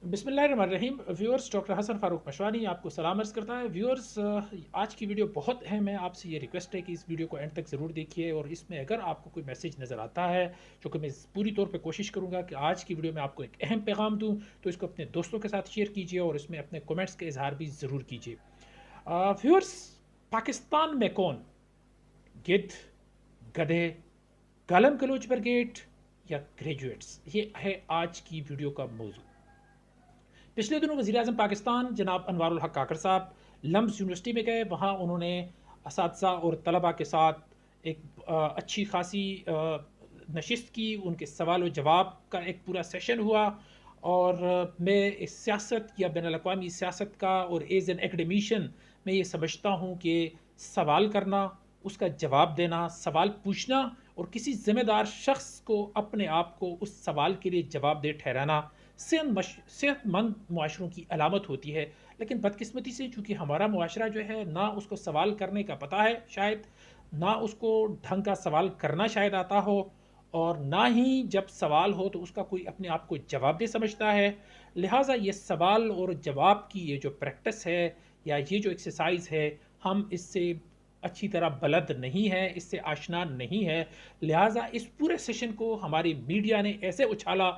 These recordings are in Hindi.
बिस्मिल्लाहिर्रहमानिर्रहीम। व्यूअर्स, डॉक्टर हसन फ़ारूक मशवानी आपको सलाम अर्ज़ करता है। व्यूअर्स, आज की वीडियो बहुत अहम है। आपसे ये रिक्वेस्ट है कि इस वीडियो को एंड तक ज़रूर देखिए और इसमें अगर आपको कोई मैसेज नज़र आता है, जो कि मैं पूरी तौर पे कोशिश करूँगा कि आज की वीडियो में आपको एक अहम पैगाम दूँ, तो इसको अपने दोस्तों के साथ शेयर कीजिए और इसमें अपने कमेंट्स का इजहार भी ज़रूर कीजिए। व्यूअर्स, पाकिस्तान में कौन? गिद्ध, गधे, गालम गलोच ब्रिगेड या ग्रेजुएट्स? ये है आज की वीडियो का मौजू। पिछले दिनों वज़ीर आज़म पाकिस्तान जनाब अनवारुल हक काकर साहब लम्स यूनिवर्सिटी में गए। वहाँ उन्होंने असातिज़ा और तलबा के साथ एक अच्छी खासी नशिस्त की। उनके सवाल व जवाब का एक पूरा सेशन हुआ और मैं इस सियासत या बैनुल अक़वामी सियासत का और एज़ एन एकेडमिशियन मैं ये समझता हूँ कि सवाल करना, उसका जवाब देना, सवाल पूछना और किसी ज़िम्मेदार शख्स को अपने आप को उस सवाल के लिए जवाब दे ठहराना सेहतमंद मुआशरों की अलामत होती है। लेकिन बदकिस्मती से चूँकि हमारा मुआशरा जो है ना उसको सवाल करने का पता है शायद, ना उसको ढंग का सवाल करना शायद आता हो, और ना ही जब सवाल हो तो उसका कोई अपने आप को जवाब दे समझता है। लिहाजा ये सवाल और जवाब की ये जो प्रैक्टिस है या ये जो एक्सरसाइज है, हम इससे अच्छी तरह बलद नहीं है, इससे आशना नहीं है। लिहाजा इस पूरे सेशन को हमारी मीडिया ने ऐसे उछाला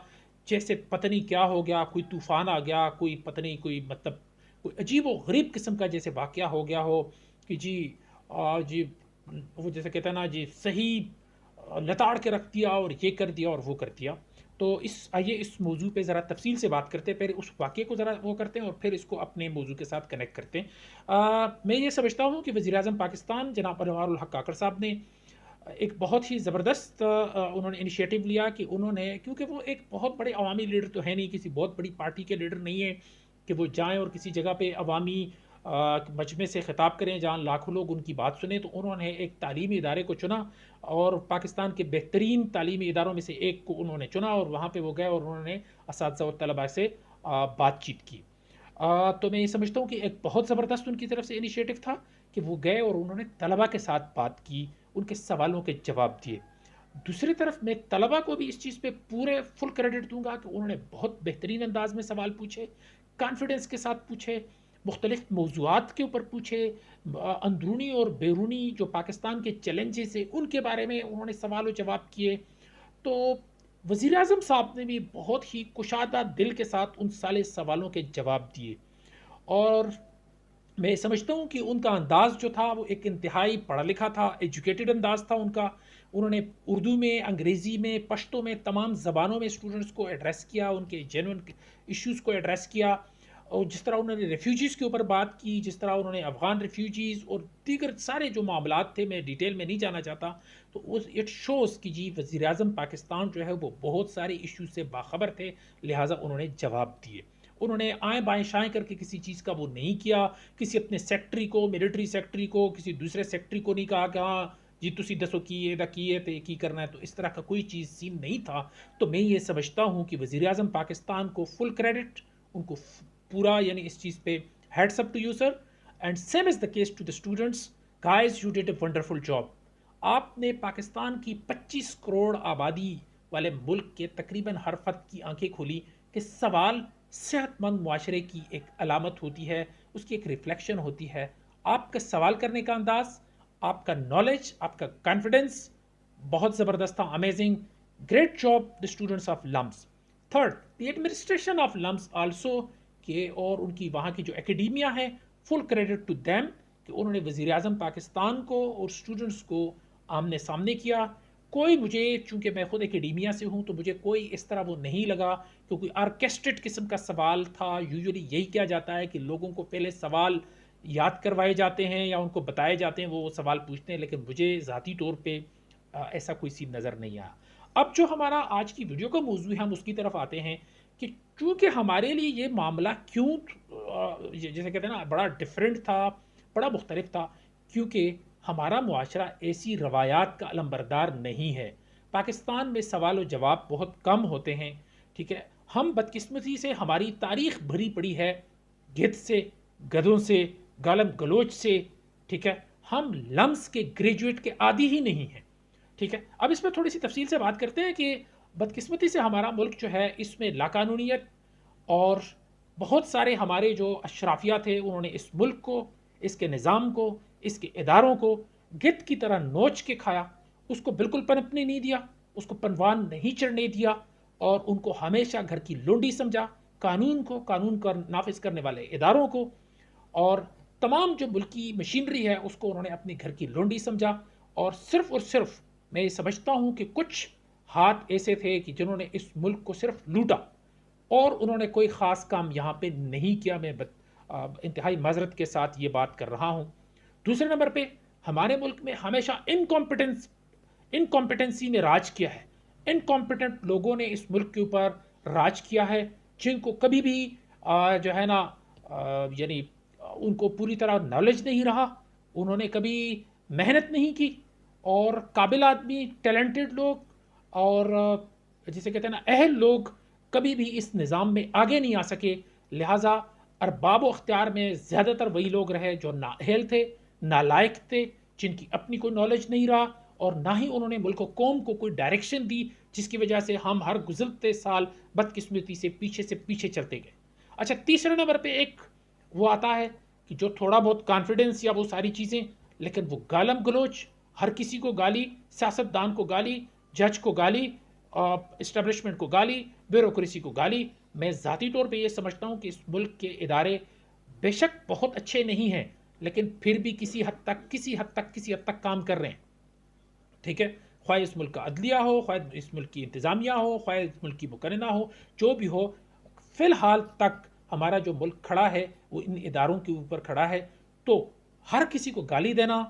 जैसे पता नहीं क्या हो गया, कोई तूफान आ गया, कोई पता नहीं कोई मतलब कोई अजीब व गरीब किस्म का जैसे वाक़या हो गया हो कि जी वो जैसे कहते हैं ना जी, सही लताड़ के रख दिया और ये कर दिया और वो कर दिया। तो आइए इस मौजू पे ज़रा तफसील से बात करते हैं। पहले उस वाक़ये को ज़रा वो करते हैं और फिर इसको अपने मौजू के साथ कनेक्ट करते हैं। मैं ये समझता हूँ कि वज़ीर आज़म पाकिस्तान जनाब अनवारुल हक काकर साहब ने एक बहुत ही ज़बरदस्त उन्होंने इनिशिएटिव लिया कि उन्होंने, क्योंकि वो एक बहुत बड़े अवामी लीडर तो है नहीं, किसी बहुत बड़ी पार्टी के लीडर नहीं है कि वो जाएं और किसी जगह पे अवामी मजमे से ख़िताब करें जहाँ लाखों लोग उनकी बात सुने। तो उन्होंने एक तालीमी इदारे को चुना और पाकिस्तान के बेहतरीन तालीमी इदारों में से एक को उन्होंने चुना और वहाँ पर वो गए और उन्होंने असातिज़ा और तलबा से बातचीत की। तो मैं ये समझता हूँ कि एक बहुत ज़बरदस्त उनकी तरफ से इनिशिएटिव था कि वो गए और उन्होंने तलबा के साथ बात की, उनके सवालों के जवाब दिए। दूसरी तरफ मैं तलबा को भी इस चीज़ पे पूरे फुल क्रेडिट दूंगा कि उन्होंने बहुत बेहतरीन अंदाज में सवाल पूछे, कॉन्फिडेंस के साथ पूछे, मुख्तलिफ मौज़ूआत के ऊपर पूछे, अंदरूनी और बैरूनी जो पाकिस्तान के चैलेंजेस है उनके बारे में उन्होंने सवाल और जवाब किए। तो वज़ीर आज़म साहब ने भी बहुत ही कुशादा दिल के साथ उन सारे सवालों के जवाब दिए और मैं समझता हूँ कि उनका अंदाज़ जो था वो एक इंतहाई पढ़ा लिखा था, एजुकेटेड अंदाज़ था उनका। उन्होंने उर्दू में, अंग्रेज़ी में, पश्तो में, तमाम ज़बानों में स्टूडेंट्स को एड्रेस किया, उनके जेन्युइन इश्यूज़ को एड्रेस किया। और जिस तरह उन्होंने रेफ्यूजीज़ के ऊपर बात की, जिस तरह उन्होंने अफ़गान रेफ्यूजीज़ और दीगर सारे जो मामलात थे, मैं डिटेल में नहीं जाना चाहता। तो उस इट शोज़ कि जी वज़ीर आज़म पाकिस्तान जो है वो बहुत सारे इश्यूज़ से बाखबर थे, लिहाजा उन्होंने जवाब दिए। उन्होंने आएँ बाएँ शाएँ करके किसी चीज़ का वो नहीं किया, किसी अपने सेक्रेटरी को, मिलिट्री सेक्रेटरी को, किसी दूसरे सेक्रेटरी को नहीं कहा कि हाँ जी तुसी दसो की एदा की है तो की करना है। तो इस तरह का कोई चीज़ सीन नहीं था। तो मैं ये समझता हूँ कि वज़ीर आज़म पाकिस्तान को फुल क्रेडिट, उनको पूरा यानी इस चीज़ पे hats up to you sir, and same is the case to the students. Guys, you did a wonderful job. आपने पाकिस्तान की 25 करोड़ आबादी वाले मुल्क के तकरीबन हर फर्द की आंखें खोली कि सवाल सेहतमंद मुआशरे की एक अलामत होती है, उसकी एक रिफ्लेक्शन होती है। आपका सवाल करने का अंदाज, आपका नॉलेज, आपका कॉन्फिडेंस बहुत ज़बरदस्त था, amazing, great job the students of LUMS. Third, the administration of LUMS also के और उनकी वहाँ की जो एकेडमिया है, फुल क्रेडिट टू दैम कि उन्होंने वज़ीर आज़म पाकिस्तान को और स्टूडेंट्स को आमने सामने किया। कोई मुझे, चूँकि मैं ख़ुद एकेडमिया से हूँ, तो मुझे कोई इस तरह वो नहीं लगा क्योंकि ऑर्केस्ट्रेट किस्म का सवाल था। यूजुअली यही किया जाता है कि लोगों को पहले सवाल याद करवाए जाते हैं या उनको बताए जाते हैं, वो सवाल पूछते हैं, लेकिन मुझे ज़ाती तौर पे ऐसा कोई सीन नज़र नहीं आया। अब जो हमारा आज की वीडियो का मौजू है, हम उसकी तरफ आते हैं कि चूँकि हमारे लिए ये मामला क्यों जैसे कहते हैं ना बड़ा डिफरेंट था, बड़ा मुख्तलिफ था, क्योंकि हमारा मुआशरा ऐसी रवायात का अलंबरदार नहीं है। पाकिस्तान में सवाल और जवाब बहुत कम होते हैं, ठीक है। हम बदकिस्मती से हमारी तारीख भरी पड़ी है गिद्ध से, गधों से, गालम गलोच से, ठीक है। हम लम्स के ग्रेजुएट के आदी ही नहीं हैं, ठीक है। अब इसमें थोड़ी सी तफसील से बात करते हैं कि बदकिस्मती से हमारा मुल्क जो है इसमें लाकानूनियत और बहुत सारे हमारे जो अशराफिया थे उन्होंने इस मुल्क को, इसके निज़ाम को, इसके इदारों को गिद्ध की तरह नोच के खाया। उसको बिल्कुल पनपने नहीं दिया, उसको पनवान नहीं चढ़ने दिया और उनको हमेशा घर की लोंडी समझा। कानून को, कानून का नाफिज करने वाले इदारों को और तमाम जो मुल्की मशीनरी है उसको उन्होंने अपने घर की लोंडी समझा। और सिर्फ मैं ये समझता हूँ कि कुछ हाथ ऐसे थे कि जिन्होंने इस मुल्क को सिर्फ लूटा और उन्होंने कोई ख़ास काम यहाँ पे नहीं किया। मैं इंतहाई माजरत के साथ ये बात कर रहा हूँ। दूसरे नंबर पे हमारे मुल्क में हमेशा इनकॉम्पिटेंसी ने राज किया है। इनकॉम्पिटेंट लोगों ने इस मुल्क के ऊपर राज किया है, जिनको कभी भी जो है ना यानी उनको पूरी तरह नॉलेज नहीं रहा, उन्होंने कभी मेहनत नहीं की और काबिल आदमी, टैलेंटेड लोग और जिसे कहते हैं ना अहल लोग कभी भी इस निज़ाम में आगे नहीं आ सके। लिहाजा अरबाब अख्तियार में ज़्यादातर वही लोग रहे जो नाअहल थे, नालायक थे, जिनकी अपनी कोई नॉलेज नहीं रहा और ना ही उन्होंने मुल्क कौम को कोई डायरेक्शन दी, जिसकी वजह से हम हर गुजरते साल बदकिस्मती से पीछे चलते गए। अच्छा, तीसरे नंबर पे एक वो आता है कि जो थोड़ा बहुत कॉन्फिडेंस या वो सारी चीज़ें, लेकिन वो गालम गलोच, हर किसी को गाली, सियासतदान को गाली, जज को गाली, इस्टेब्लिशमेंट को गाली, ब्यूरोक्रेसी को गाली। मैं ज़ाती तौर पे ये समझता हूँ कि इस मुल्क के इदारे बेशक बहुत अच्छे नहीं हैं, लेकिन फिर भी किसी हद तक काम कर रहे हैं। ठीक है, ख्वाह इस मुल्क का अदलिया हो, ख्वाह इस मुल्क की इंतज़ामिया हो, ख्वाह इस मुल्क की मुकर्रना हो, जो भी हो, फ़िलहाल तक हमारा जो मुल्क खड़ा है वो इन इदारों के ऊपर खड़ा है। तो हर किसी को गाली देना,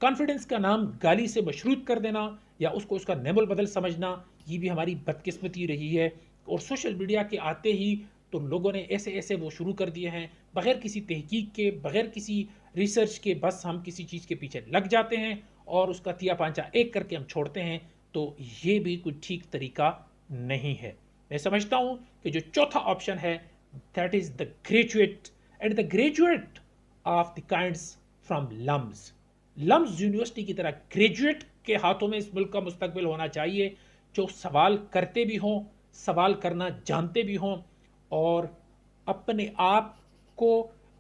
कॉन्फिडेंस का नाम गाली से मशरूत कर देना या उसको उसका नेमल बदल समझना, ये भी हमारी बदकिस्मती रही है। और सोशल मीडिया के आते ही तो लोगों ने ऐसे ऐसे वो शुरू कर दिए हैं, बग़ैर किसी तहकीक के, बग़ैर किसी रिसर्च के, बस हम किसी चीज़ के पीछे लग जाते हैं और उसका तिया पांचा एक करके हम छोड़ते हैं। तो ये भी कोई ठीक तरीका नहीं है। मैं समझता हूँ कि जो चौथा ऑप्शन है that is the graduate and the graduate of the kinds from LUMS university की तरह ग्रेजुएट के हाथों में इस मुल्क का मुस्तकबिल होना चाहिए, जो सवाल करते भी हों, सवाल करना जानते भी हों और अपने आप को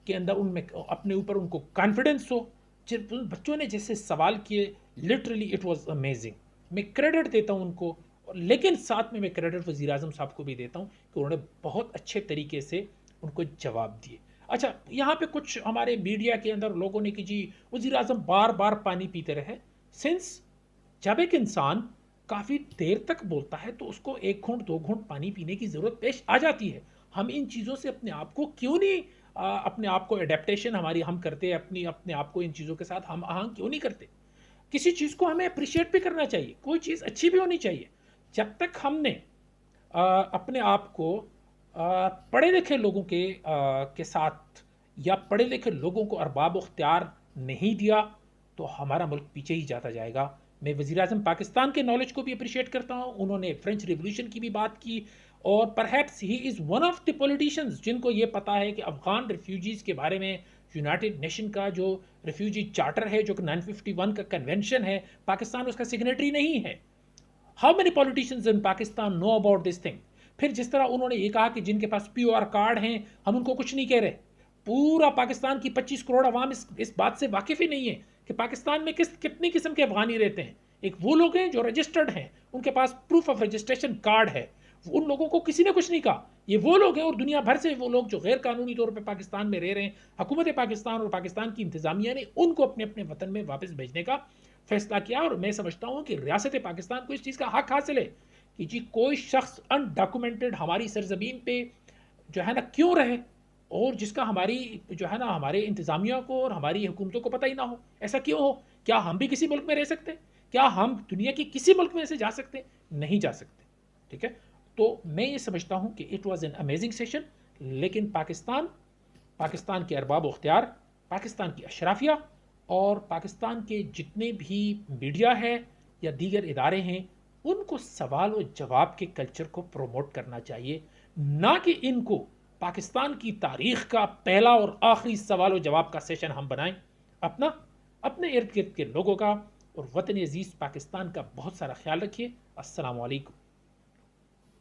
के अंदर उनमें अपने ऊपर उनको कॉन्फिडेंस हो। जिन बच्चों ने जैसे सवाल किए, लिटरली इट वाज अमेजिंग। मैं क्रेडिट देता हूँ उनको, लेकिन साथ में मैं क्रेडिट वज़ीर आज़म साहब को भी देता हूँ कि उन्होंने बहुत अच्छे तरीके से उनको जवाब दिए। अच्छा, यहाँ पे कुछ हमारे मीडिया के अंदर लोगों ने कि जी वज़ीर आज़म बार बार पानी पीते रहे। सिंस जब एक इंसान काफ़ी देर तक बोलता है तो उसको एक घूंट दो घूंट पानी पीने की ज़रूरत पेश आ जाती है। हम इन चीज़ों से अपने आप को क्यों नहीं अपने आप को एडेप्टेशन हमारी हम करते, अपने आप को इन चीज़ों के साथ हम आहंग क्यों नहीं करते? किसी चीज़ को हमें अप्रिशिएट भी करना चाहिए, कोई चीज़ अच्छी भी होनी चाहिए। जब तक हमने अपने आप को पढ़े लिखे लोगों के साथ या पढ़े लिखे लोगों को अरबाब अख्तियार नहीं दिया तो हमारा मुल्क पीछे ही जाता जाएगा। मैं वज़ीर आज़म पाकिस्तान के नॉलेज को भी अप्रिशिएट करता हूँ, उन्होंने फ्रेंच रिवॉल्यूशन की भी बात की और perhaps he is one of the politicians जिनको ये पता है कि अफ़गान रिफ्यूजीज़ के बारे में यूनाइटेड नेशन का जो रिफ्यूजी चार्टर है, जो कि 951 का कन्वेंशन है, पाकिस्तान उसका सिग्नेटरी नहीं है। How many politicians in Pakistan know about this thing? फिर जिस तरह उन्होंने ये कहा कि जिनके पास पीओआर कार्ड हैं हम उनको कुछ नहीं कह रहे, पूरा पाकिस्तान की 25 करोड़ अवाम इस बात से वाकिफ़ ही नहीं है कि पाकिस्तान में कितनी किस्म के अफगानी रहते हैं। एक वो लोग हैं जो रजिस्टर्ड हैं, उनके पास प्रूफ ऑफ रजिस्ट्रेशन कार्ड है, उन लोगों को किसी ने कुछ नहीं कहा। ये वो लोग हैं और दुनिया भर से वो लोग जो गैर कानूनी तौर पर पाकिस्तान में रह रहे हैं, हुकूमत पाकिस्तान और पाकिस्तान की इंतज़ामिया ने उनको अपने अपने वतन में वापस भेजने का फैसला किया। और मैं समझता हूँ कि रियासत पाकिस्तान को इस चीज़ का हक हासिल है कि जी कोई शख्स अनडॉक्यूमेंटेड हमारी सरजमीन पे जो है ना क्यों रहे और जिसका हमारी जो है ना हमारे इंतज़ामिया को और हमारी हुकूमतों को पता ही ना हो। ऐसा क्यों हो? क्या हम भी किसी मुल्क में रह सकते? क्या हम दुनिया के किसी मुल्क में से जा सकते? नहीं जा सकते। ठीक है, तो मैं ये समझता हूँ कि it was an amazing session, लेकिन पाकिस्तान के अरबाब अख्तियार, पाकिस्तान की अशराफिया और पाकिस्तान के जितने भी मीडिया है या दीगर इदारे हैं, उनको सवाल और जवाब के कल्चर को प्रमोट करना चाहिए, ना कि इनको पाकिस्तान की तारीख़ का पहला और आखिरी सवाल और जवाब का सेशन हम बनाएं। अपने इर्द गिर्द के लोगों का और वतन अजीज़ पाकिस्तान का बहुत सारा ख्याल रखिए। अस्सलामु अलैकुम।